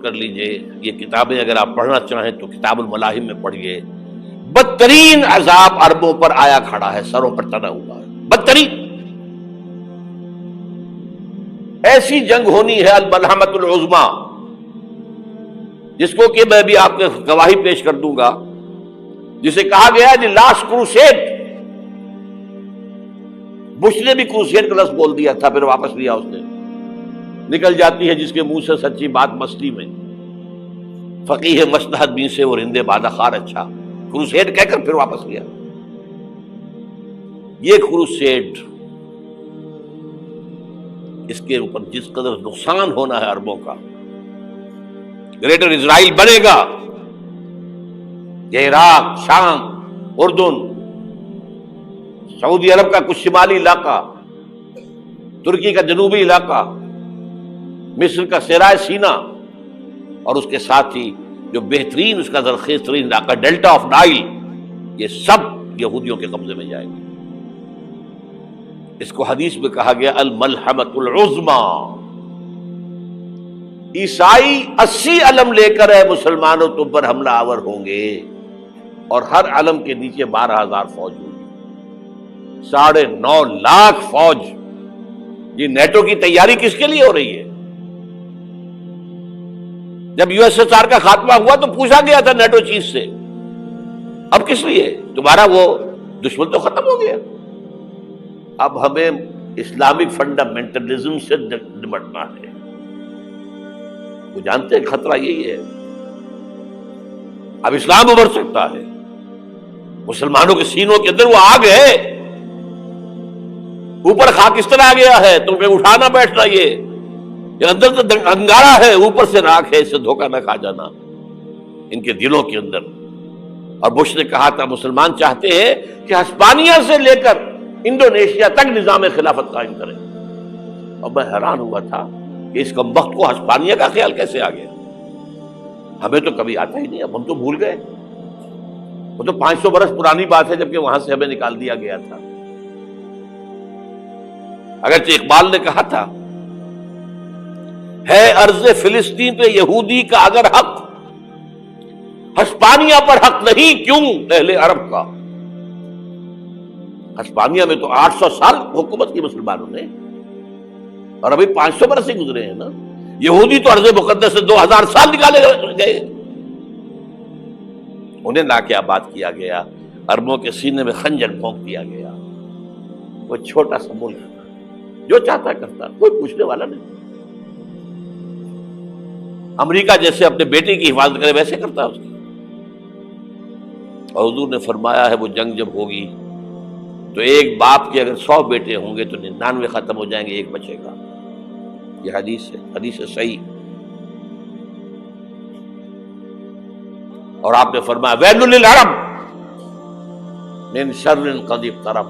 کر لیجئے، یہ کتابیں اگر آپ پڑھنا چاہیں تو کتاب الملاحم میں پڑھیے، بدترین عذاب عربوں پر آیا کھڑا ہے، سروں پر تنا ہوا ہے، بدترین ایسی جنگ ہونی ہے الملحمۃ العظمیٰ، جس کو کہ میں بھی آپ کو گواہی پیش کر دوں گا، جسے کہا گیا ہے دی لاسٹ کروسیڈ۔ بش نے بھی کروسیڈ کا لفظ بول دیا تھا، پھر واپس لیا اس نے۔ نکل جاتی ہے جس کے منہ سے سچی بات مستی میں، فقیہ مصلحت بین سے اور ہندے بادہ خار اچھا، کروسیڈ کہہ کر پھر واپس لیا۔ یہ کروسیڈ، اس کے اوپر جس قدر نقصان ہونا ہے عربوں کا، گریٹر اسرائیل بنے گا، یہ عراق، شام، اردن، سعودی عرب کا کچھ شمالی علاقہ، ترکی کا جنوبی علاقہ، مصر کا صحرائے سینا، اور اس کے ساتھ ہی جو بہترین اس کا زرخیز ترین علاقہ ڈیلٹا آف نائل، یہ سب یہودیوں کے قبضے میں جائیں گے۔ اس کو حدیث میں کہا گیا الملحمۃ العظمیٰ۔ عیسائی 80 علم لے کر ہے مسلمانوں تم پر حملہ آور ہوں گے، اور ہر علم کے نیچے 12,000 فوج ہوگی، 9.5 لاکھ فوج۔ یہ نیٹو کی تیاری کس کے لیے ہو رہی ہے؟ جب یو ایس ایس آر کا خاتمہ ہوا تو پوچھا گیا تھا نیٹو چیف سے، اب کس لیے؟ تمہارا وہ دشمن تو ختم ہو گیا، اب ہمیں اسلامک فنڈامنٹلزم سے نمٹنا ہے۔ وہ جانتے ہیں خطرہ یہی ہے، اب اسلام ابھر سکتا ہے، مسلمانوں کے سینوں کے اندر وہ آگ ہے، اوپر خاکستر آ گیا ہے، تمہیں اٹھانا بیٹھنا، یہ اندر تو انگارہ ہے، اوپر سے راکھ ہے، اس سے دھوکہ نہ کھا جانا ان کے دلوں کے اندر۔ اور بش نے کہا تھا مسلمان چاہتے ہیں کہ ہسپانیہ سے لے کر انڈونیشیا تک نظام خلافت قائم کریں، اور میں حیران ہوا تھا کہ اس کمبخت کو ہسپانیہ کا خیال کیسے آ گیا؟ ہمیں تو کبھی آتا ہی نہیں، اب ہم تو بھول گئے، وہ تو 500 برس پرانی بات ہے جبکہ وہاں سے ہمیں نکال دیا گیا تھا۔ اگرچہ اقبال نے کہا تھا ہے ارض فلسطین پہ یہودی کا اگر حق، ہسپانیہ پر حق نہیں کیوں اہل عرب کا؟ ہسپانیہ میں تو 800 سال حکومت کی مسلمانوں نے، اور ابھی 500 برس ہی گزرے ہیں نا۔ یہودی تو ارض مقدس سے 2000 سال نکالے گئے، انہیں لا کے آباد کیا گیا، عربوں کے سینے میں خنجر پھونک دیا گیا۔ وہ چھوٹا سا ملک جو چاہتا کرتا، کوئی پوچھنے والا نہیں۔ امریکہ جیسے اپنے بیٹے کی حفاظت کرے ویسے کرتا ہے اس کی۔ اور حضور نے فرمایا ہے وہ جنگ جب ہوگی تو ایک باپ کے اگر 100 بیٹے ہوں گے تو 99 ختم ہو جائیں گے، ایک بچے گا۔ یہ حدیث ہے، حدیث ہے صحیح۔ اور آپ نے فرمایا ویل للعرب من شر قد اقترب،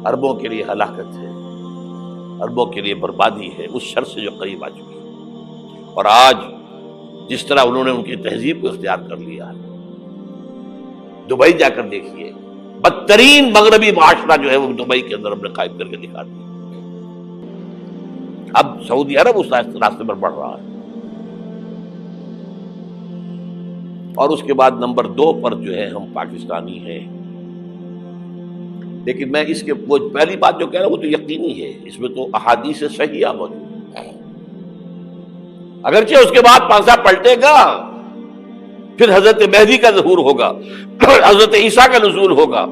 عربوں کے لیے ہلاکت ہے، عربوں کے لیے بربادی ہے اس شر سے جو قریب آ چکی ہے۔ اور آج جس طرح انہوں نے ان کی تہذیب کو اختیار کر لیا ہے، دبئی جا کر دیکھیے، بدترین مغربی معاشرہ جو ہے وہ دبئی کے اندر ہم نے قائم کر کے دکھا دیا۔ اب سعودی عرب اس راستے پر بڑھ رہا ہے۔ اور اس کے بعد نمبر 2 پر جو ہے ہم پاکستانی ہیں، لیکن میں اس کے وہ پہلی بات جو کہہ رہا ہوں وہ تو یقینی ہے، اس میں تو احادیث صحیحہ موجود ہے۔ اگرچہ اس کے بعد پانسا پلٹے گا، پھر حضرت مہدی کا ظہور ہوگا، حضرت عیسیٰ کا نزول ہوگا،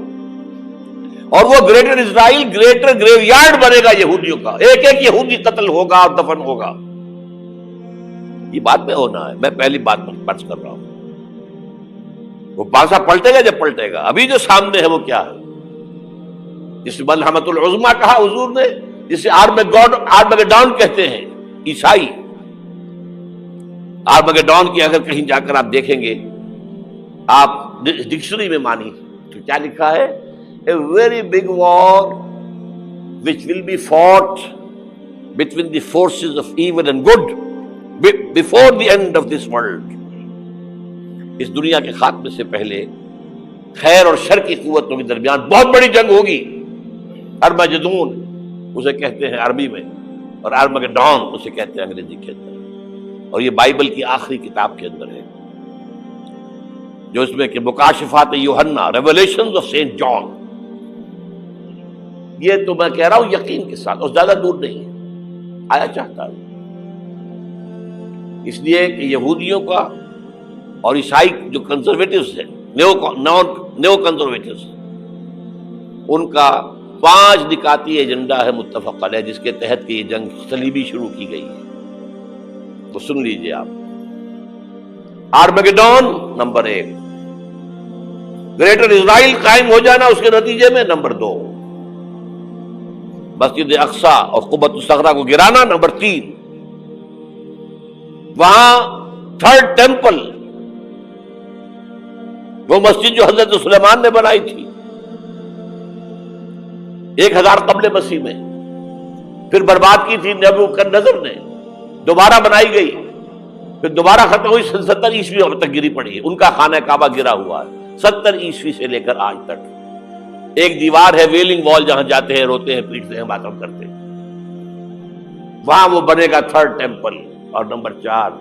اور وہ گریٹر اسرائیل گریٹر گریو یارڈ بنے گا یہودیوں کا، ایک ایک یہودی قتل ہوگا اور دفن ہوگا۔ یہ بات میں ہونا ہے، میں پہلی بات فرض کر رہا ہوں۔ وہ پانسا پلٹے گا جب پلٹے گا، ابھی جو سامنے ہے وہ کیا ہے؟ جس ملحمۃ العظمیٰ کہا حضور نے، جسے آرمگیڈون کہتے ہیں عیسائی۔ آرمگیڈون کی اگر کہیں جا کر آپ دیکھیں گے، آپ ڈکشنری میں مانی تو کیا لکھا ہے؟ A very big war which will be fought between the forces of evil and good before the end of this world۔ اس دنیا کے خاتمے سے پہلے خیر اور شر کی قوتوں کے درمیان بہت بڑی جنگ ہوگی۔ ارمجدون اسے کہتے ہیں عربی میں، اور آرمگیڈون اسے کہتے ہیں انگریزی کے اندر۔ اور یہ بائبل کی آخری کتاب کے اندر ہے، جو اس میں کہ مکاشفات یوحنا، ریولیشنز آف سینٹ جان. یہ تو میں کہہ رہا ہوں یقین کے ساتھ، اور زیادہ دور نہیں ہے، آیا چاہتا ہے. اس لیے کہ یہودیوں کا اور عیسائی جو کنزرویٹوز ہیں، نیو کنزرویٹوز، ان کا 5 نکاتی ایجنڈا ہے متفق علیہ، جس کے تحت کہ یہ جنگ صلیبی شروع کی گئی ہے. تو سن لیجئے آپ. آرمیگیڈون نمبر 1، گریٹر اسرائیل قائم ہو جانا اس کے نتیجے میں نمبر 2، مسجد اقصی اور قبۃ الصخرہ کو گرانا نمبر 3، وہاں تھرڈ ٹیمپل، وہ مسجد جو حضرت سلیمان نے بنائی تھی 1000 قبل مسیح میں، پھر برباد کی تھی نبوکدنضر نے، دوبارہ بنائی گئی، پھر دوبارہ ختم ہوئی 70 عیسوی تک گری پڑی. ان کا خانہ کعبہ گرا ہوا ہے 70 عیسوی سے لے کر آج تک. ایک دیوار ہے ویلنگ وال، جہاں جاتے ہیں، روتے ہیں، پیٹتے ہیں، ماتم کرتے ہیں، وہاں وہ بنے گا تھرڈ ٹیمپل. اور نمبر 4،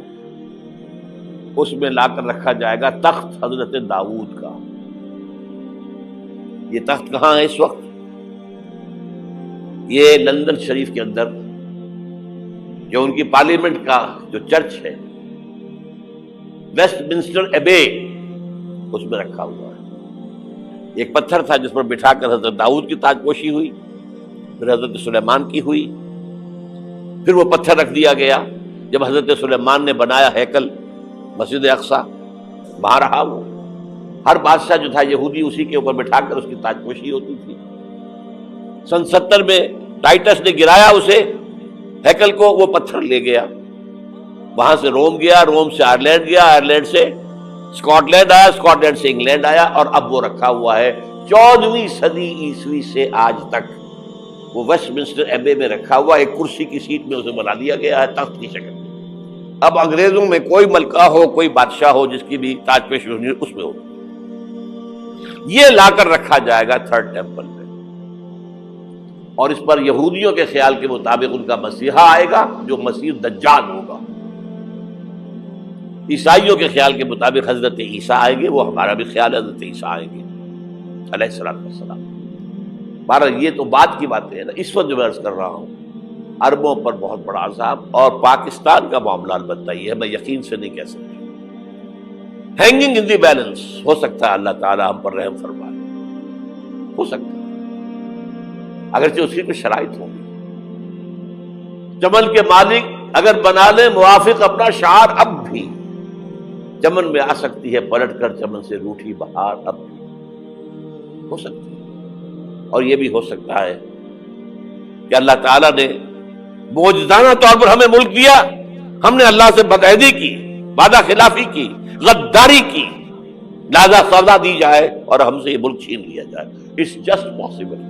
اس میں لا کر رکھا جائے گا تخت حضرت داؤد کا. یہ تخت کہاں ہے اس وقت؟ یہ لندن شریف کے اندر، جو ان کی پارلیمنٹ کا جو چرچ ہے، ویسٹ منسٹر ایبے، اس میں رکھا ہوا ہے. ایک پتھر تھا جس پر بٹھا کر حضرت داؤد کی تاج پوشی ہوئی، پھر حضرت سلیمان کی ہوئی، پھر وہ پتھر رکھ دیا گیا جب حضرت سلیمان نے بنایا ہیکل مسجد اقصی، وہاں رہا وہ. ہر بادشاہ جو تھا یہودی اسی کے اوپر بٹھا کر اس کی تاج پوشی ہوتی تھی. سن 70 میں ٹائٹس نے گرایا اسے، ہیکل کو، وہ پتھر لے گیا، وہاں سے روم گیا، روم سے آئرلینڈ گیا، آئرلینڈ سے اسکاٹ لینڈ آیا، اسکاٹ لینڈ سے انگلینڈ آیا، اور اب وہ رکھا ہوا ہے 14ویں صدی عیسوی سے آج تک. وہ ویسٹ منسٹر ایبے میں رکھا ہوا، ایک کرسی کی سیٹ میں اسے بنا دیا گیا ہے تخت کی شکل میں. اب انگریزوں میں کوئی ملکہ ہو، کوئی بادشاہ ہو، جس کی بھی تاج پوشی ہونی اس میں ہو، یہ لا کر رکھا جائے گا تھرڈ ٹیمپل میں. اور اس پر یہودیوں کے خیال کے مطابق ان کا مسیحا آئے گا جو مسیح دجال ہوگا. عیسائیوں کے خیال کے مطابق حضرت عیسیٰ آئیں گے، وہ ہمارا بھی خیال ہے حضرت عیسیٰ آئیں گے علیہ السلام. بہرحال یہ تو بعد کی باتیں ہیں نا. اس وقت جو میں عرض کر رہا ہوں، عربوں پر بہت بڑا عذاب، اور پاکستان کا معاملہ البتہ یہ ہے، میں یقین سے نہیں کہہ سکتا. ہینگنگ ان دی بیلنس، ہو سکتا ہے اللہ تعالیٰ ہم پر رحم فرمائے، ہو سکتا ہے، اگرچہ اسی پہ شرائط ہوں گی. چمن کے مالک اگر بنا لیں موافق اپنا شعار، اب بھی چمن میں آ سکتی ہے پلٹ کر چمن سے روٹھی بہار، اب بھی ہو سکتی ہے. اور یہ بھی ہو سکتا ہے کہ اللہ تعالیٰ نے معجزانہ طور پر ہمیں ملک دیا، ہم نے اللہ سے بدعہدی کی، وعدہ خلافی کی، غداری کی، لہذا سزا دی جائے اور ہم سے یہ ملک چھین لیا جائے. It's just possible.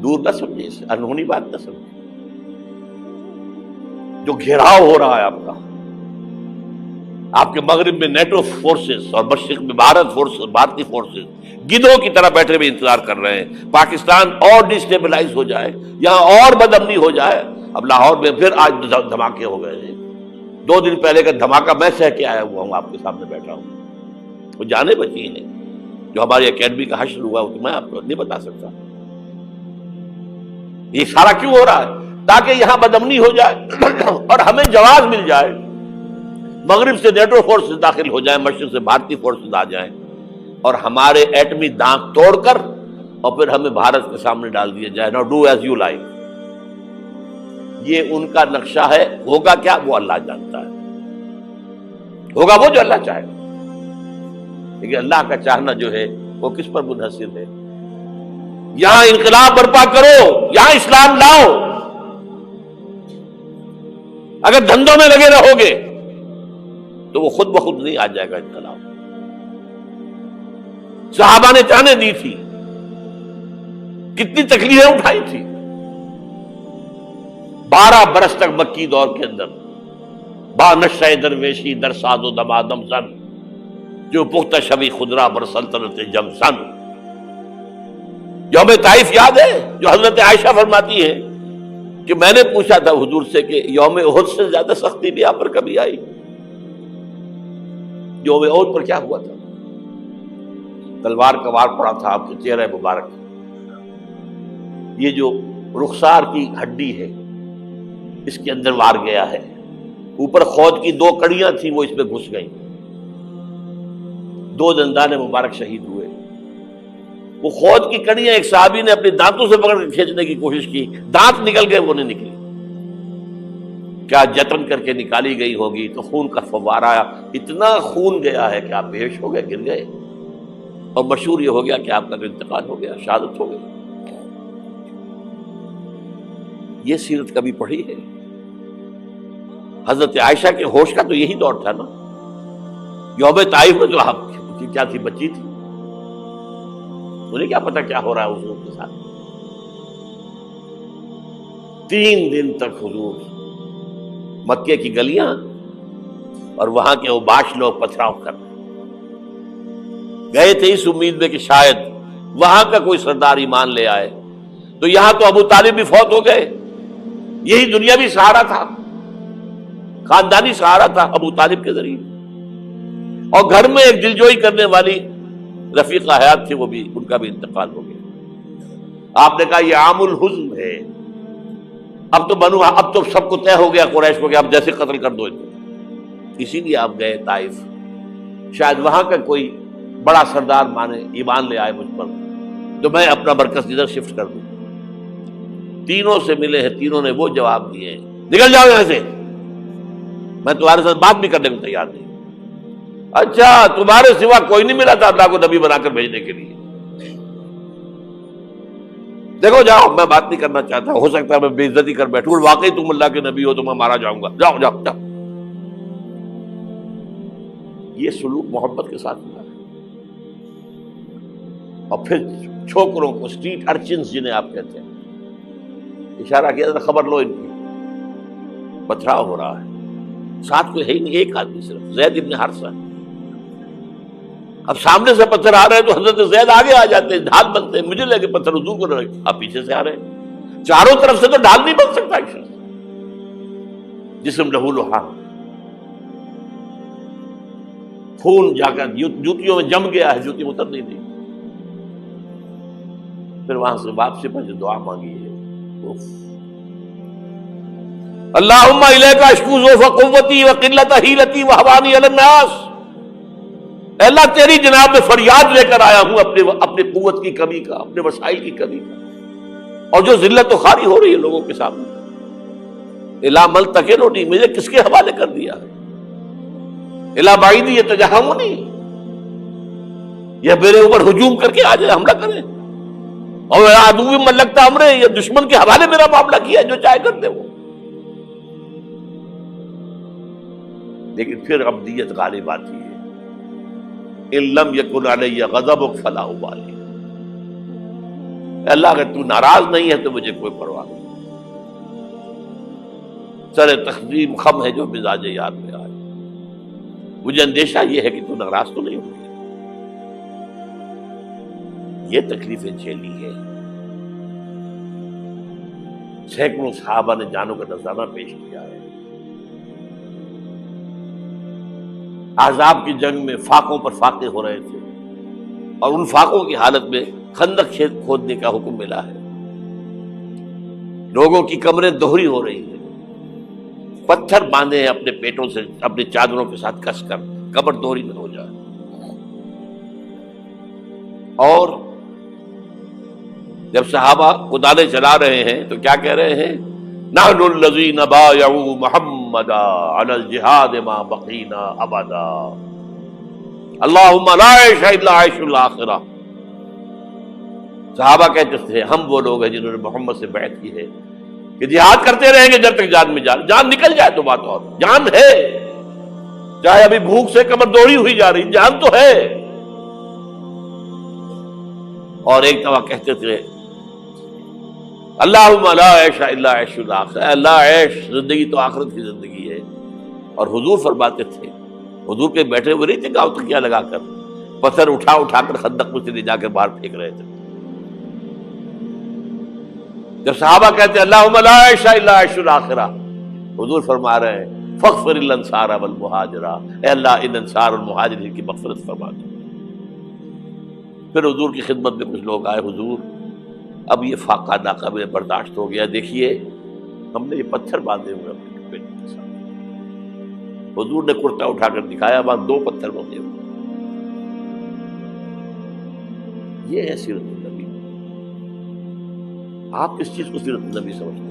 دور نہ سمجھے، اسے انہونی بات نہ سمجھے. جو گھیراؤ ہو رہا ہے آپ کے مغرب میں نیٹو فورسز اور مشرق میں بھارتی فورسز گدھوں کی طرح بیٹھے ہوئے انتظار کر رہے ہیں پاکستان اور ڈسٹیبلائز ہو جائے، یہاں اور بدامنی ہو جائے. اب لاہور میں پھر آج دھماکے ہو گئے ہیں. 2 دن پہلے کا دھماکہ میں سہ کے آیا ہوا ہوں، آپ کے سامنے بیٹھا ہوں. وہ جانے بچی ہیں جو ہماری اکیڈمی کا حشر ہوا، تو میں آپ کو نہیں بتا سکتا. یہ سارا کیوں ہو رہا ہے؟ تاکہ یہاں بدامنی ہو جائے اور ہمیں جواز مل جائے. مغرب سے نیٹو فورسز داخل ہو جائیں، مشرق سے بھارتی فورسز آ جائیں اور ہمارے ایٹمی دانت توڑ کر اور پھر ہمیں بھارت کے سامنے ڈال دیا جائے. نو ڈو ایز یو لائک. یہ ان کا نقشہ ہے. ہوگا کیا وہ اللہ جانتا ہے، ہوگا وہ جو اللہ چاہے. لیکن اللہ کا چاہنا جو ہے وہ کس پر منحصر ہے؟ یہاں انقلاب برپا کرو، یہاں اسلام لاؤ. اگر دھندوں میں لگے رہو گے تو وہ خود بخود نہیں آ جائے گا انقلاب. صحابہ نے جانیں دی تھی، کتنی تکلیفیں اٹھائی تھی. 12 برس تک مکی دور کے اندر با نشہ درویشی در ساز و دمادم زن، جو پختہ شبی خدرا بر سلطنت جم سن. یوم طائف یاد ہے جو حضرت عائشہ فرماتی ہے کہ میں نے پوچھا تھا حضور سے کہ یوم احد سے زیادہ سختی بھی آپ پر کبھی آئی؟ یوم احد پر کیا ہوا تھا؟ تلوار کا وار پڑا تھا آپ کے چہرہ مبارک، یہ جو رخسار کی ہڈی ہے اس کے اندر وار گیا ہے، اوپر خود کی 2 کڑیاں تھیں وہ اس میں گھس گئیں، 2 دندان مبارک شہید ہوئے۔ وہ خود کی کڑیاں ایک صحابی نے اپنے دانتوں سے پکڑ کے کھینچنے کی کوشش کی، دانت نکل گئے، وہ نہیں نکلی، کیا جتن کر کے نکالی گئی ہوگی تو خون کا فوارہ آیا، اتنا خون گیا ہے کہ آپ بے ہوش ہو گئے، گر گئے، اور مشہور یہ ہو گیا کہ آپ کا تو انتقال ہو گیا، شہادت ہو گئی۔ یہ سیرت کبھی پڑھی ہے؟ حضرت عائشہ کے ہوش کا تو یہی دور تھا نا، یوم طائف میں تو آپ کی کیا تھی، بچی تھی، انہیں کیا پتا کیا ہو رہا ہے حضور کے ساتھ۔ 3 دن تک حضور مکے کی گلیاں اور وہاں کے اوباش لوگ پتھراؤ کر گئے تھے اس امید میں کہ شاید وہاں کا کوئی سردار ایمان لے آئے، تو یہاں تو ابو طالب بھی فوت ہو گئے، یہی دنیاوی سہارا تھا، خاندانی سہارا تھا ابو طالب کے ذریعے، اور گھر میں ایک دلجوئی کرنے والی رفیقہ حیات تھی، وہ بھی، ان کا بھی انتقال ہو گیا۔ آپ نے کہا یہ عام الحزن ہے، اب تو سب کو طے ہو گیا قریش کو کہ اب جیسے قتل کر دو، اسی لیے آپ گئے طائف، شاید وہاں کا کوئی بڑا سردار مانے ایمان لے آئے مجھ پر تو میں اپنا مرکز ادھر شفٹ کر دوں۔ تینوں سے ملے ہیں، تینوں نے وہ جواب دیے، نکل جاؤ یہاں سے، میں تمہارے ساتھ بات بھی کرنے کو تیار نہیں۔ اچھا، تمہارے سوا کوئی نہیں ملا تھا اللہ کو نبی بنا کر بھیجنے کے لیے؟ دیکھو جاؤ، میں بات نہیں کرنا چاہتا، ہو سکتا ہے میں بے عزتی کر بیٹھوں، اور واقعی تم اللہ کے نبی ہو تو میں مارا جاؤں گا، جاؤ جاؤ جاؤ۔ یہ سلوک محبت کے ساتھ ہوا ہے۔ اور پھر چھوکروں کو، اسٹریٹ ارچنز جنہیں آپ کہتے ہیں، اشارہ کیا تھا، خبر لو ان کی، پتھراؤ ہو رہا ہے، ساتھ کوئی ہے ہی نہیں، ایک آدمی صرف، زید ابن حارثہ۔ اب سامنے سے پتھر آ رہے ہیں تو حضرت زید آگے آ جاتے ہیں، ڈھال بنتے ہیں، مجھے لگے پتھر حضور کو لگے، آپ پیچھے سے آ رہے ہیں، چاروں طرف سے تو ڈھال نہیں بن سکتا ایک شخص، جسم لہو لہان، خون جا کر جوتیوں میں جم گیا ہے، جوتی اتر نہیں دی۔ پھر وہاں سے واپسی پر جو دعا مانگی ہے، اللہم الیک اشکو ضعف قوتی وقلت حیلتی وہوانی علی الناس، اے اللہ تیری جناب میں فریاد لے کر آیا ہوں اپنے قوت کی کمی کا، اپنے وسائل کی کمی کا، اور جو ذلت و خواری ہو رہی ہے لوگوں کے سامنے، الا ملتقنونی، مجھے کس کے حوالے کر دیا ہے، الا بعیدی یتجہمونی، یہ میرے اوپر ہجوم کر کے آ جائے، حملہ کرے، اور عدو من لگتا امرے، یہ دشمن کے حوالے میرا معاملہ کیا، جو چاہے کر دے وہ۔ لیکن پھر عبدیت غالب آتی ہے، ان لم یکن علی غضبک فلا ابالی، اللہ اگر تو ناراض نہیں ہے تو مجھے کوئی پرواہ نہیں، سر تقدیم خم ہے جو مزاج یار میں آئے، مجھے اندیشہ یہ ہے کہ تو ناراض تو نہیں ہوگی۔ یہ تکلیفیں جھیلی ہے، سینکڑوں صحابہ نے جانوں کا نذرانہ پیش کیا ہے، احزاب کی جنگ میں فاقوں پر فاقے ہو رہے تھے، اور ان فاقوں کی حالت میں خندق کھودنے کا حکم ملا ہے، لوگوں کی کمریں دوہری ہو رہی ہیں، پتھر باندھے ہیں اپنے پیٹوں سے، اپنی چادروں کے ساتھ کس کر کمر دوہری نہ ہو جائے، اور جب صحابہ کدالیں چلا رہے ہیں تو کیا کہہ رہے ہیں، نحن الذین بایعوا محمدا علی الجہاد ما بقینا ابدا، اللہم لا عیش الا عیش الاخرہ۔ صحابہ کہتے تھے ہم وہ لوگ ہیں جنہوں نے محمد سے بیعت کی ہے کہ جہاد کرتے رہیں گے جب تک جان میں جان نکل جائے تو بات، اور جان ہے، چاہے ابھی بھوک سے کمر دوڑی ہوئی جا رہی، جان تو ہے۔ اور ایک دفعہ کہتے تھے اللہم لا عیش الا عیش الاخرہ، اللہ عیش، زندگی تو آخرت کی زندگی ہے۔ اور حضور فرماتے تھے، حضور کے بیٹھے ہوئے نہیں تھے گاؤں تکیہ لگا کر، پتھر اٹھا کر خندق میں سے لے جا کر باہر پھینک رہے تھے، جب صحابہ کہتے ہیں اللہم لا عیش الا عیش الآخرہ، حضور فرما رہے ہیں فاغفر للانصار والمہاجرہ، اے اللہ ان انصار اور مہاجرین کی مغفرت فرما دو۔ پھر حضور کی خدمت میں کچھ لوگ آئے، حضور اب یہ فاقہ ناقابل برداشت ہو گیا، دیکھیے ہم نے یہ پتھر باندھے ہوئے اپنے پیٹ کے ساتھ۔ حضور نے کرتا اٹھا کر دکھایا، وہاں 2 پتھر بندھے ہوئے۔ یہ ہے سیرت النبی۔ آپ کس چیز کو سیرت النبی سمجھتے ہیں؟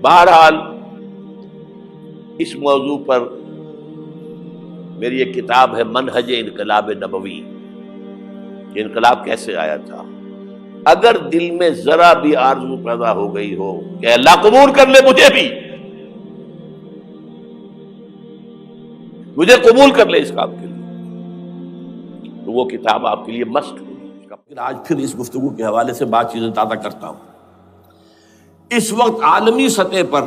بہرحال اس موضوع پر میری ایک کتاب ہے منہج انقلاب نبوی، کہ انقلاب کیسے آیا تھا۔ اگر دل میں ذرا بھی آرزو پیدا ہو گئی ہو کہ اللہ قبول کر لے مجھے بھی، مجھے قبول کر لے اس کام کے لیے، تو وہ کتاب آپ کے لیے مسٹ ہوگی۔ آج پھر اس گفتگو کے حوالے سے بات چیزیں تازہ کرتا ہوں۔ اس وقت عالمی سطح پر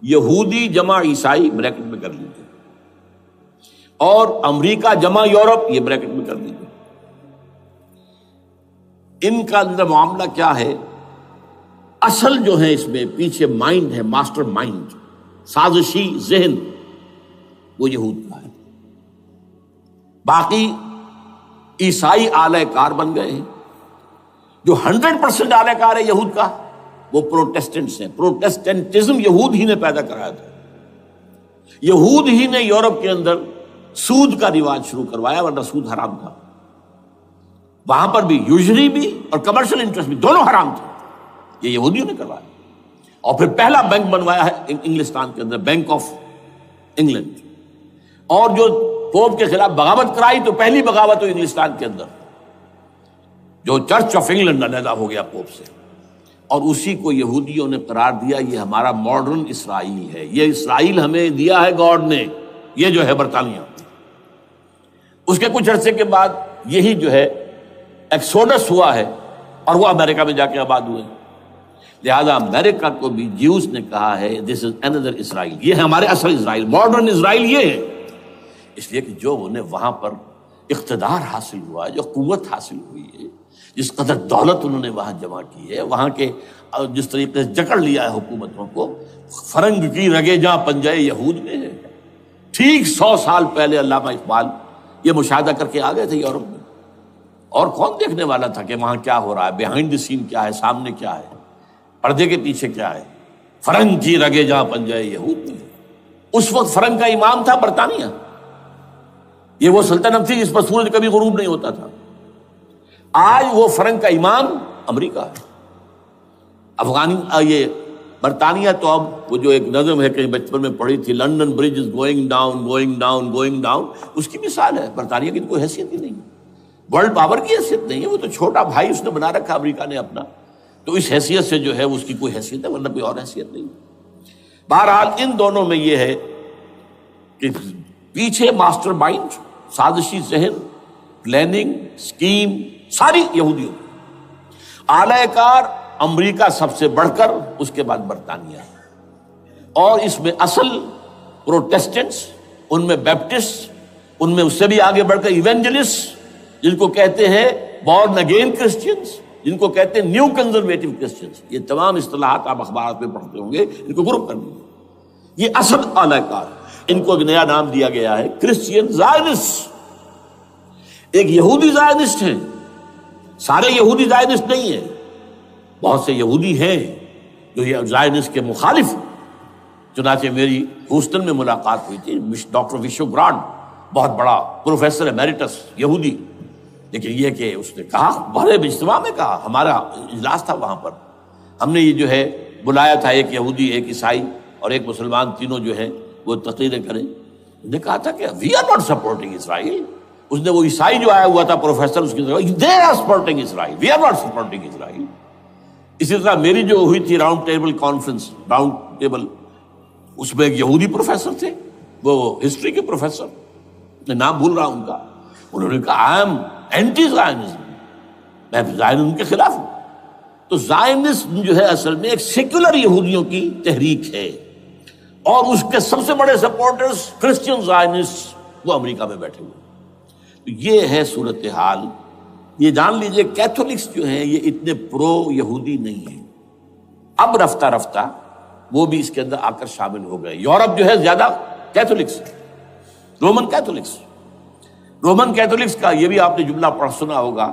یہودی جمع عیسائی بریکٹ میں کر لیجیے، اور امریکہ جمع یورپ یہ بریکٹ میں کر لیجیے، ان کا اندر معاملہ کیا ہے؟ اصل جو ہے اس میں پیچھے مائنڈ ہے، ماسٹر مائنڈ، سازشی ذہن، وہ یہود کا ہے۔ باقی عیسائی آلہ کار بن گئے ہیں۔ جو 100% آلہ کار ہے یہود کا، وہ پروٹیسٹنٹس ہیں۔ پروٹیسٹنٹزم یہود ہی نے پیدا کرایا تھا، یہود ہی نے یورپ کے اندر سود کا رواج شروع کروایا، ورنہ سود حرام تھا وہاں پر بھی، یوزری بھی اور کمرشل انٹرسٹ بھی، دونوں حرام تھے، یہ یہودیوں نے کروایا۔ اور پھر پہلا بینک بنوایا ہے انگلستان کے اندر، بینک آف انگلینڈ، اور جو پوپ کے خلاف بغاوت کرائی تو پہلی بغاوت ہوئی انگلستان کے اندر، جو چرچ آف انگلینڈ علیحدہ ہو گیا پوپ سے، اور اسی کو یہودیوں نے قرار دیا یہ ہمارا ماڈرن اسرائیل ہے، یہ اسرائیل ہمیں دیا ہے گاڈ نے، یہ جو ہے برطانیہ۔ اس کے کچھ عرصے کے بعد یہی جو ہے ایکسوڈس ہوا ہے، اور وہ امریکہ میں جا کے آباد ہوئے۔ لہذا امریکہ کو بھی جیوز نے کہا ہے دس از اندر اسرائیل، یہ ہے ہمارے اصل اسرائیل، ماڈرن اسرائیل یہ ہے۔ اس لیے کہ جو انہیں وہاں پر اقتدار حاصل ہوا ہے، جو قوت حاصل ہوئی ہے، جس قدر دولت انہوں نے وہاں جمع کی ہے، وہاں کے جس طریقے سے جکڑ لیا ہے حکومتوں کو، فرنگ کی رگے جہاں پنجے یہود میں ہے۔ ٹھیک 100 سال پہلے علامہ اقبال یہ مشاہدہ کر کے آ گئے تھے یورپ میں، اور کون دیکھنے والا تھا کہ وہاں کیا ہو رہا ہے، بیہائنڈ دی سین کیا ہے، سامنے کیا ہے، پردے کے پیچھے کیا ہے۔ فرنگ کی رگے جہاں پنجے یہود میں۔ اس وقت فرنگ کا امام تھا برطانیہ، یہ وہ سلطنت تھی جس پر سورج کبھی غروب نہیں ہوتا تھا۔ آج وہ فرنگ کا امام امریکہ ہے۔ یہ برطانیہ تو اب وہ جو ایک نظم ہے کہ بچپن میں پڑھی تھی، London bridge is going down going down going down, اس کی مثال ہے۔ برطانیہ کی تو کوئی حیثیت ہی نہیں ہے، ورلڈ پاور کی حیثیت نہیں ہے، وہ تو چھوٹا بھائی اس نے بنا رکھا امریکہ نے اپنا، تو اس حیثیت سے جو ہے اس کی کوئی حیثیت ہے، ورنہ کوئی اور حیثیت نہیں۔ بہرحال ان دونوں میں یہ ہے کہ پیچھے ماسٹر مائنڈ، سازشی ذہن، پلاننگ، سکیم ساری یہودیوں، اعلی کار امریکہ سب سے بڑھ کر، اس کے بعد برطانیہ، اور اس میں اصل پروٹیسٹنٹس، ان میں بیپٹسٹ، ان میں اس سے بھی آگے بڑھ کر ایونجلسٹ، جن کو کہتے ہیں بورن اگین کرسچنز، جن کو کہتے ہیں نیو کنزرویٹو کرسچنز، یہ تمام اصطلاحات آپ اخبارات میں پڑھتے ہوں گے، ان کو گروپ کر لیجیے۔ یہ اصل اعلی کار، ان کو ایک نیا نام دیا گیا ہے کرسچین زائنسٹ۔ ایک یہودی زائنسٹ ہیں، سارے یہودی زائنسٹ نہیں ہیں، بہت سے یہودی ہیں جو یہ زائنسٹ کے مخالف ہیں۔ چنانچہ میری ہیوسٹن میں ملاقات ہوئی تھی ڈاکٹر وشو گرانڈ، بہت بڑا پروفیسر ایمیریٹس یہودی، لیکن یہ کہ اس نے کہا، بڑے اجتماع میں کہا، ہمارا اجلاس تھا وہاں پر، ہم نے یہ جو ہے بلایا تھا ایک یہودی، ایک عیسائی اور ایک مسلمان، تینوں جو ہے وہ تقریریں کریں۔ انہوں نے کہا تھا کہ وی آر ناٹ سپورٹنگ اسرائیل۔ اس نے وہ عیسائی جو آیا ہوا تھا پروفیسر، اس کی طرف they are supporting Israel, we are not supporting Israel. اسی طرح میری جو ہوئی تھی round table conference, round table, اس میں ایک یہودی پروفیسر تھے، وہ ہسٹری کے پروفیسر، میں نام بھول رہا ہوں ان کا، انہوں نے کہا آئی ایم اینٹی زائنزم، میں زائنزم کے خلاف ہوں۔ تو زائنزم جو ہے اصل میں ایک سیکولر یہودیوں کی تحریک ہے، اور اس کے سب سے بڑے سپورٹرز کرسچین زائنسٹ وہ امریکہ میں بیٹھے ہوئے۔ تو یہ ہے صورتحال یہ جان لیجئے کیتھولکس جو ہیں یہ اتنے پرو یہودی نہیں ہیں، اب رفتہ رفتہ وہ بھی اس کے اندر آ کر شامل ہو گئے۔ یورپ جو ہے زیادہ کیتھولکس، رومن کیتھولکس کا یہ بھی آپ نے جملہ پڑھ سنا ہوگا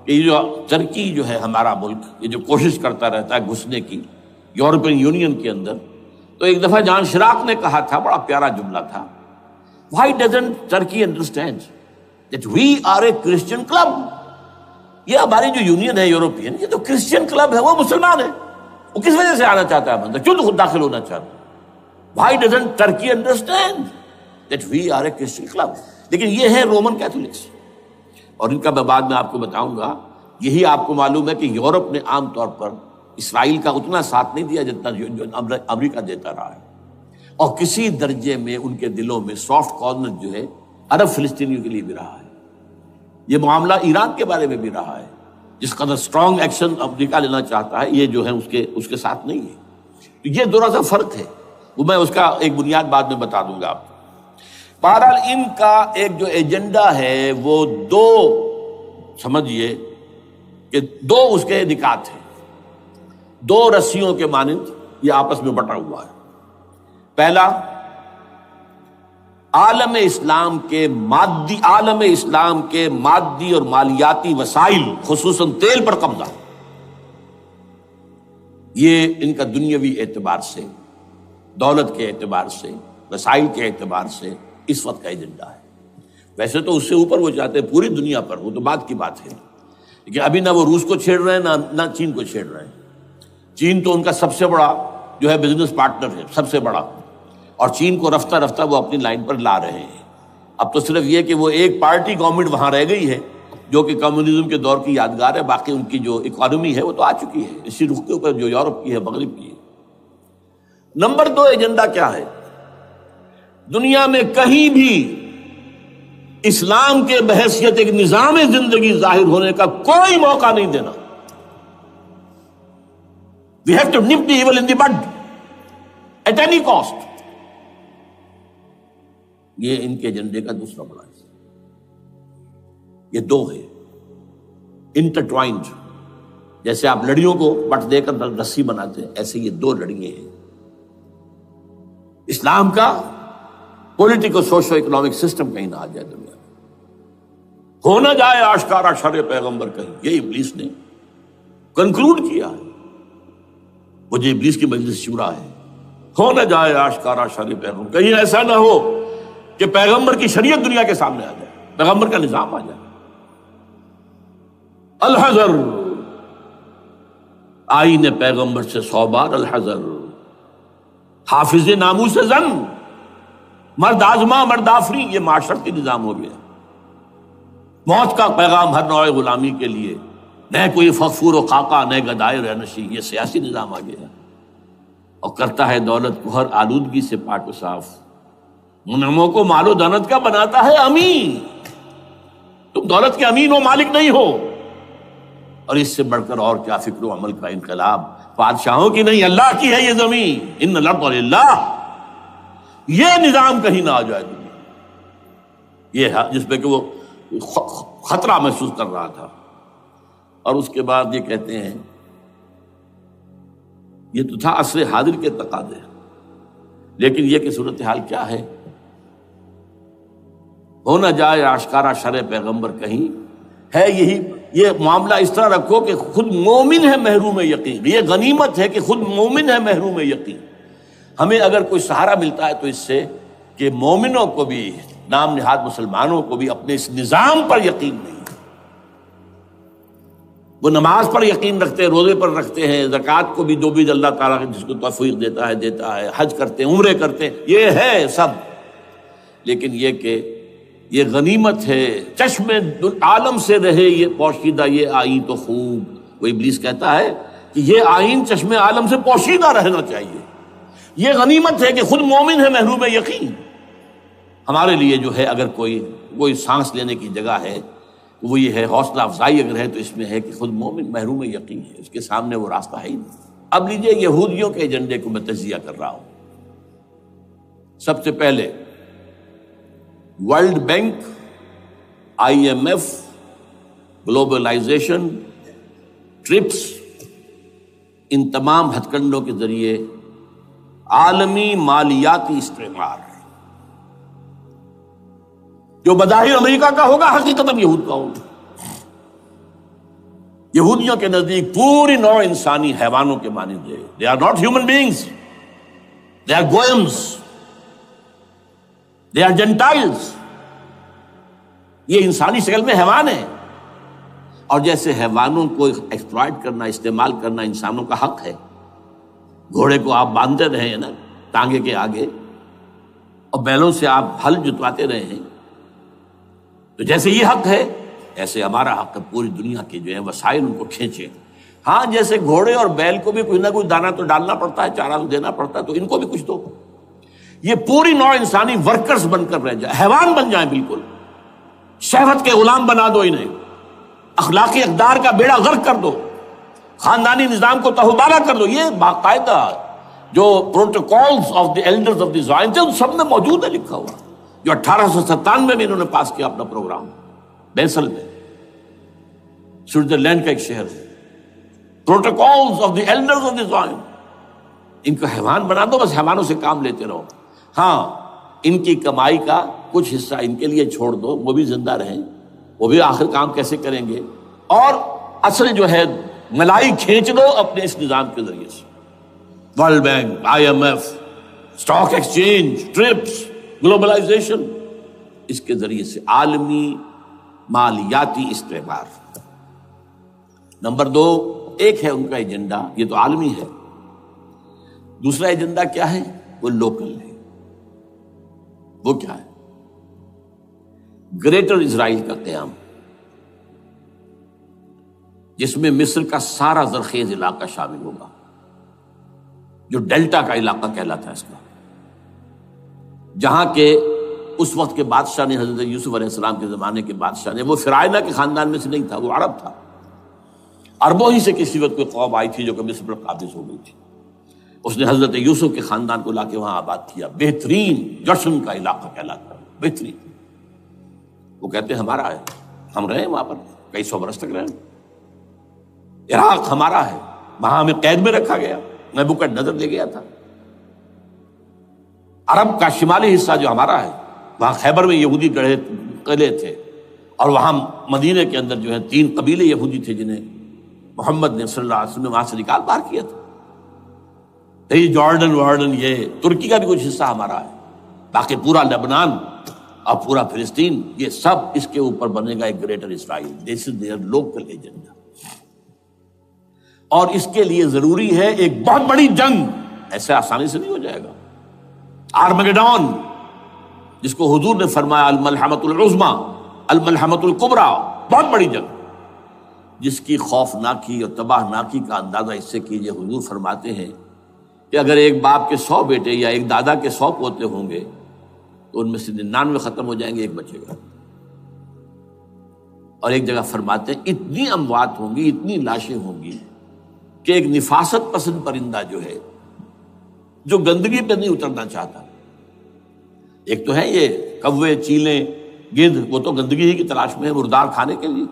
کہ یہ جو ترکی جو ہے ہمارا ملک، یہ جو کوشش کرتا رہتا ہے گھسنے کی یورپین یونین کے اندر، تو ایک دفعہ جان شراق نے کہا تھا، بڑا پیارا جملہ تھا، Why doesn't Turkey understand that we are a Christian club؟ یہ ہماری جو یونین ہے یورپین، یہ تو کرسچین کلب ہے، وہ مسلمان ہے، وہ کس وجہ سے آنا چاہتا ہے بندہ، کیوں تو خود داخل ہونا چاہتا ہے؟ Why doesn't Turkey understand that we are a Christian club؟ لیکن یہ ہے رومن کیتھولکس، اور ان کا میں بعد میں آپ کو بتاؤں گا۔ یہی آپ کو معلوم ہے کہ یورپ نے عام طور پر اسرائیل کا اتنا ساتھ نہیں دیا جتنا جو امریکہ دیتا رہا ہے، اور کسی درجے میں ان کے دلوں میں سافٹ کارنر جو ہے عرب فلسطینیوں کے لیے بھی رہا ہے۔ یہ معاملہ ایران کے بارے میں بھی رہا ہے، جس قدر اسٹرانگ ایکشن امریکہ لینا چاہتا ہے، یہ جو ہے اس کے ساتھ نہیں ہے۔ تو یہ تھوڑا سا فرق ہے، وہ میں اس کا ایک بنیاد بعد میں بتا دوں گا آپ کو۔ بہرحال ان کا ایک جو ایجنڈا ہے وہ دو، سمجھیے کہ دو اس کے نکات ہیں، دو رسیوں کے مانند یہ آپس میں بٹا ہوا ہے۔ پہلا، عالم اسلام کے مادی اور مالیاتی وسائل، خصوصاً تیل پر قبضہ، یہ ان کا دنیاوی اعتبار سے، دولت کے اعتبار سے، وسائل کے اعتبار سے اس وقت کا ایجنڈا ہے۔ ویسے تو اس سے اوپر وہ چاہتے ہیں پوری دنیا پر، وہ تو بعد کی بات ہے، لیکن ابھی نہ وہ روس کو چھیڑ رہے ہیں نہ چین کو چھیڑ رہے ہیں۔ چین تو ان کا سب سے بڑا جو ہے بزنس پارٹنر ہے، سب سے بڑا، اور چین کو رفتہ رفتہ وہ اپنی لائن پر لا رہے ہیں۔ اب تو صرف یہ کہ وہ ایک پارٹی گورنمنٹ وہاں رہ گئی ہے جو کہ کمیونزم کے دور کی یادگار ہے، باقی ان کی جو اکانومی ہے وہ تو آ چکی ہے اسی رخ کے اوپر جو یورپ کی ہے، مغرب کی ہے۔ نمبر دو ایجنڈا کیا ہے؟ دنیا میں کہیں بھی اسلام کے بحیثیت ایک نظام زندگی ظاہر ہونے کا کوئی موقع نہیں دینا۔ We have to nip the evil in the bud at any cost۔ یہ ان کے ایجنڈے کا دوسرا بڑا ہے۔ یہ دو ہے انٹرٹوائنڈ، جیسے آپ لڑیوں کو بٹ دے کر رسی بناتے ہیں، ایسے یہ دو لڑیے ہیں۔ اسلام کا پولیٹیکل سوشو اکنامک سسٹم کہیں نہ آ جائے دنیا میں، ہو نہ جائے آشکارا شر پیغمبر کہیں، یہ ابلیس نے کنکلوڈ کیا ہے، وہ جو ابلیس کی مجلس شورا ہے، ہو نہ جائے آشکارا شر پیغمبر، کہیں ایسا نہ ہو کہ پیغمبر کی شریعت دنیا کے سامنے آ جائے، پیغمبر کا نظام آ جائے۔ الحذر، آئین پیغمبر سے 100 بار الحذر، حافظ ناموس زن، مرد آزما مرد آفری، یہ معاشرتی نظام ہو گیا۔ موت کا پیغام ہر نوع غلامی کے لیے، نہ کوئی فخفور و خاکہ، نہ گدائے رہنشی، یہ سیاسی نظام آ گیا، اور کرتا ہے دولت کو ہر آلودگی سے پاک و صاف، منعموں کو مال و دولت کا بناتا ہے امین۔ تم دولت کے امین و مالک نہیں ہو، اور اس سے بڑھ کر اور کیا فکر و عمل کا انقلاب، بادشاہوں کی نہیں اللہ کی ہے یہ زمین، ان الارض للہ۔ یہ نظام کہیں نہ آ جائے دنیا، یہ ہے جس پہ کہ وہ خطرہ محسوس کر رہا تھا۔ اور اس کے بعد یہ کہتے ہیں، یہ تو تھا عصر حاضر کے تقاضے، لیکن یہ کہ صورتحال کیا ہے؟ ہو نہ جائے آشکارا شرع پیغمبر کہیں، ہے یہی، یہ معاملہ اس طرح رکھو کہ خود مومن ہے محروم یقین، یہ غنیمت ہے کہ خود مومن ہے محروم یقین۔ ہمیں اگر کوئی سہارا ملتا ہے تو اس سے کہ مومنوں کو بھی، نام نہاد مسلمانوں کو بھی اپنے اس نظام پر یقین نہیں، وہ نماز پر یقین رکھتے ہیں، روزے پر رکھتے ہیں، زکوٰۃ کو بھی جو بھی اللہ تعالیٰ جس کو توفیق دیتا ہے، حج کرتے ہیں، عمرے کرتے ہیں، یہ ہے سب، لیکن یہ کہ یہ غنیمت ہے، چشم عالم سے رہے یہ پوشیدہ یہ آئین تو خوب۔ وہ ابلیس کہتا ہے کہ یہ آئین چشم عالم سے پوشیدہ رہنا چاہیے، یہ غنیمت ہے کہ خود مومن ہے محروم یقین۔ ہمارے لیے جو ہے اگر کوئی سانس لینے کی جگہ ہے وہ یہ ہے، حوصلہ افزائی اگر ہے تو اس میں ہے کہ خود مومن محروم یقین ہے، اس کے سامنے وہ راستہ ہے ہی نہیں۔ اب لیجئے یہودیوں کے ایجنڈے کو میں تجزیہ کر رہا ہوں۔ سب سے پہلے world bank, IMF، globalisation, TRIPS, ان تمام ہتھ کنڈوں کے ذریعے عالمی مالیاتی استعمار جو بظاہر امریکہ کا ہوگا حقیقتاً یہود کا ہوگا۔ یہودیوں کے نزدیک پوری نوع انسانی حیوانوں کے مانند ہے۔ They are not human beings, they are goyim, they are gentiles. یہ انسانی شکل میں حیوان ہیں، اور جیسے حیوانوں کو ایکسپلائٹ کرنا، استعمال کرنا انسانوں کا حق ہے۔ گھوڑے کو آپ باندھتے رہے ہیں نا ٹانگے کے آگے، اور بیلوں سے آپ ہل جتواتے رہے ہیں، تو جیسے یہ حق ہے ایسے ہمارا حق ہے پوری دنیا کے جو ہے وسائل ان کو کھینچے۔ ہاں جیسے گھوڑے اور بیل کو بھی کوئی نہ کوئی دانہ تو ڈالنا پڑتا ہے، چارہ تو دینا پڑتا ہے، تو ان کو بھی کچھ دو۔ یہ پوری نوع انسانی ورکرز بن کر رہ جائے، حیوان بن جائیں، بالکل شہوت کے غلام بنا دو انہیں، اخلاقی اقدار کا بیڑا غرق کر دو، خاندانی نظام کو تہوبارہ کر دو۔ یہ باقاعدہ جو protocols of the elders of the Zion تھے ان سب میں موجود ہے، لکھا ہوا، جو 1897 میں انہوں نے پاس کیا اپنا پروگرام بیسل میں، سوئٹزرلینڈ کا ایک شہر ہے۔ Protocols of the elders of the Zion, ان کو حیوان بنا دو، بس حیوانوں سے کام لیتے رہو۔ ہاں ان کی کمائی کا کچھ حصہ ان کے لیے چھوڑ دو، وہ بھی زندہ رہیں، وہ بھی آخر کام کیسے کریں گے، اور اصل جو ہے ملائی کھینچ دو اپنے اس نظام کے ذریعے سے۔ World bank, I M F, stock exchange, TRIPS, globalisation, اس کے ذریعے سے عالمی مالیاتی استعمار۔ نمبر 2، ایک ہے ان کا ایجنڈا، یہ تو عالمی ہے، دوسرا ایجنڈا کیا ہے؟ وہ لوکل ہے۔ وہ کیا ہے؟ گریٹر اسرائیل کا قیام، جس میں مصر کا سارا زرخیز علاقہ شامل ہوگا، جو ڈیلٹا کا علاقہ کہلاتا ہے اس کا، جہاں کے اس وقت کے بادشاہ نے، حضرت یوسف علیہ السلام کے زمانے کے بادشاہ نے، وہ فرعونہ کے خاندان میں سے نہیں تھا، وہ عرب تھا، عربوں ہی سے کسی وقت کوئی قوم آئی تھی جو کہ مصر پر قابض ہو گئی تھی، اس نے حضرت یوسف کے خاندان کو لا کے وہاں آباد کیا۔ بہترین جشن کا علاقہ کہلاتا ہے، بہترین۔ وہ کہتے ہیں ہمارا ہے، ہم رہے وہاں پر کئی سو برس تک رہے، عراق ہمارا ہے، وہاں ہمیں قید میں رکھا گیا، نبوکدنضر لے گیا تھا۔ عرب کا شمالی حصہ جو ہمارا ہے، وہاں خیبر میں یہودی قلعے تھے، اور وہاں مدینے کے اندر جو ہے 3 قبیلے یہودی تھے جنہیں محمد نے صلی اللہ علیہ وسلم وہاں سے نکال باہر کیا تھا۔ یہ جارڈن وارڈن، یہ ترکی کا بھی کچھ حصہ ہمارا ہے، باقی پورا لبنان اور پورا فلسطین، یہ سب اس کے اوپر بنے گا ایک greater Israel. This is there local agenda, اور اس کے لیے ضروری ہے ایک بہت بڑی جنگ، ایسے آسانی سے نہیں ہو جائے گا۔ آرمگڈون، جس کو حضور نے فرمایا الملحمۃ العظمیٰ، الملحمۃ الکبریٰ، بہت بڑی جنگ، جس کی خوفناکی اور تباہ ناکی کا اندازہ اس سے کیجئے۔ حضور فرماتے ہیں کہ اگر ایک باپ کے 100 بیٹے یا ایک دادا کے 100 پوتے ہوں گے تو ان میں سے 99 ختم ہو جائیں گے، ایک بچے گا۔ اور ایک جگہ فرماتے ہیں اتنی اموات ہوں گی، اتنی لاشیں ہوں گی کہ ایک نفاست پسند پرندہ جو ہے، جو گندگی پہ نہیں اترنا چاہتا، ایک تو ہے یہ کوے، چیلیں، گدھ، وہ تو گندگی ہی کی تلاش میں ہے مردار کھانے کے لیے،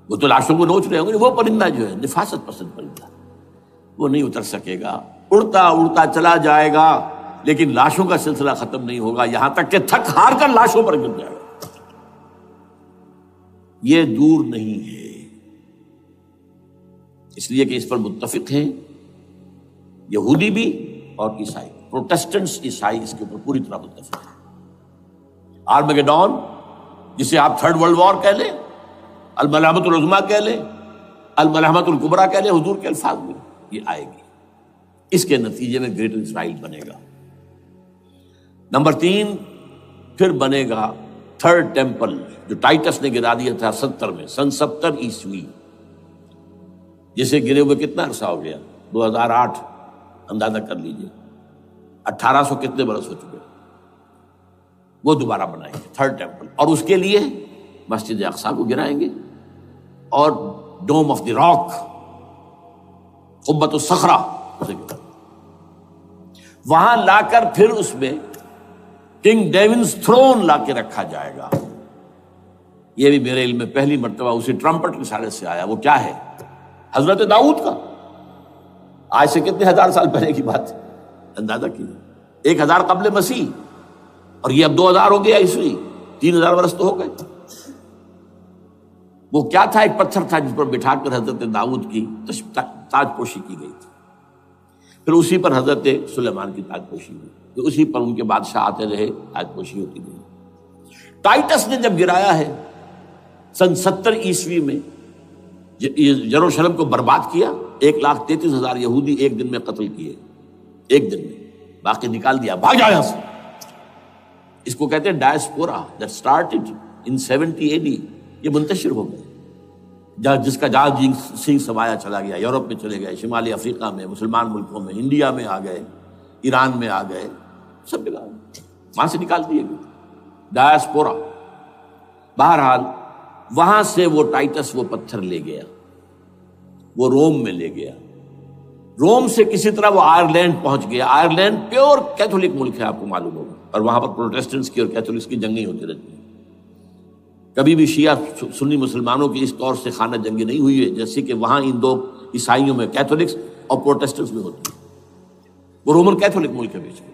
وہ تو لاشوں کو نوچ رہے ہوں گے۔ وہ پرندہ جو ہے نفاست پسند پرندہ، وہ نہیں اتر سکے گا، اڑتا اڑتا چلا جائے گا، لیکن لاشوں کا سلسلہ ختم نہیں ہوگا، یہاں تک کہ تھک ہار کر لاشوں پر گر جائے گا۔ یہ دور نہیں ہے، اس لیے کہ اس پر متفق ہیں یہودی بھی اور عیسائی، پروٹسٹنٹس، عیسائی اس کے اوپر پوری طرح متفق ہیں۔ آرمگڈون، جسے آپ 3rd ورلڈ وار کہہ لیں، الملحمۃ العظمیٰ کہہ لیں، الملحمۃ الکبریٰ کہہ لیں، حضور کے الفاظ میں یہ آئے گی۔ اس کے نتیجے میں گریٹر اسرائیل بنے گا۔ نمبر 3، پھر بنے گا 3rd ٹیمپل، جو ٹائٹس نے گرا دیا تھا 70 میں، سن 70 عیسوی، جسے گرے ہوئے کتنا عرصہ ہو گیا؟ 2008، اندازہ کر لیجئے 1800 کتنے برس ہو چکے۔ وہ دوبارہ بنائیں گے 3rd ٹیمپل، اور اس کے لیے مسجد اقصیٰ کو گرائیں گے، اور ڈوم آف دی راک، قبۃ الصخرہ، وہاں لا کر پھر اس میں کنگ ڈیونز تھرون لا کے رکھا جائے گا، یہ بھی میرے علم میں پہلی مرتبہ اسی ٹرمپٹ رسالے سے آیا. وہ کیا ہے؟ حضرت داؤد کا. آج سے کتنے ہزار سال پہلے کی بات ہے، اندازہ کیجیے. 1000 قبل مسیح، اور یہ اب 2000 ہو گیا عیسوی، 3000 برس تو ہو گئے. وہ کیا تھا؟ ایک پتھر تھا جس پر بٹھا کر حضرت داؤد کی تاج پوشی کی گئی تھی. پھر اسی پر حضرت سلیمان کی تاج پوشی ہوئی، پھر اسی پر ان کے بادشاہ آتے رہے، تاج پوشی ہوتی گئی. ٹائٹس نے جب گرایا ہے سن 70 عیسوی میں، یروشلم کو برباد کیا، 1,33,000 یہودی ایک دن میں قتل کیے، ایک دن میں، باقی نکال دیا، بھاگ جاؤ یہاں سے. اس کو کہتے ہیں diaspora that started in 70 AD. یہ منتشر ہو گئے، جس کا جہاز سنگھ سمایا چلا گیا، یورپ میں چلے گئے، شمالی افریقہ میں، مسلمان ملکوں میں، انڈیا میں آ گئے، ایران میں آ گئے، سب جگہ وہاں سے نکال دیے گئے، ڈائسپورا. بہرحال وہاں سے وہ ٹائٹس وہ پتھر لے گیا، وہ روم میں لے گیا. روم سے کسی طرح وہ آئرلینڈ پہنچ گیا. آئرلینڈ پیور کیتھولک ملک ہے، آپ کو معلوم ہوگا، اور وہاں پر پروٹیسٹنٹس کی اور کیتھولکس کی جنگیں ہوتی رہتی ہیں. کبھی بھی شیعہ سنی مسلمانوں کی اس طور سے خانہ جنگی نہیں ہوئی ہے جیسے کہ وہاں ان دو عیسائیوں میں، کیتھولکس اور پروٹیسٹنٹس میں ہوتی ہے. وہ رومن کیتھولک ملک ہے بیچ میں.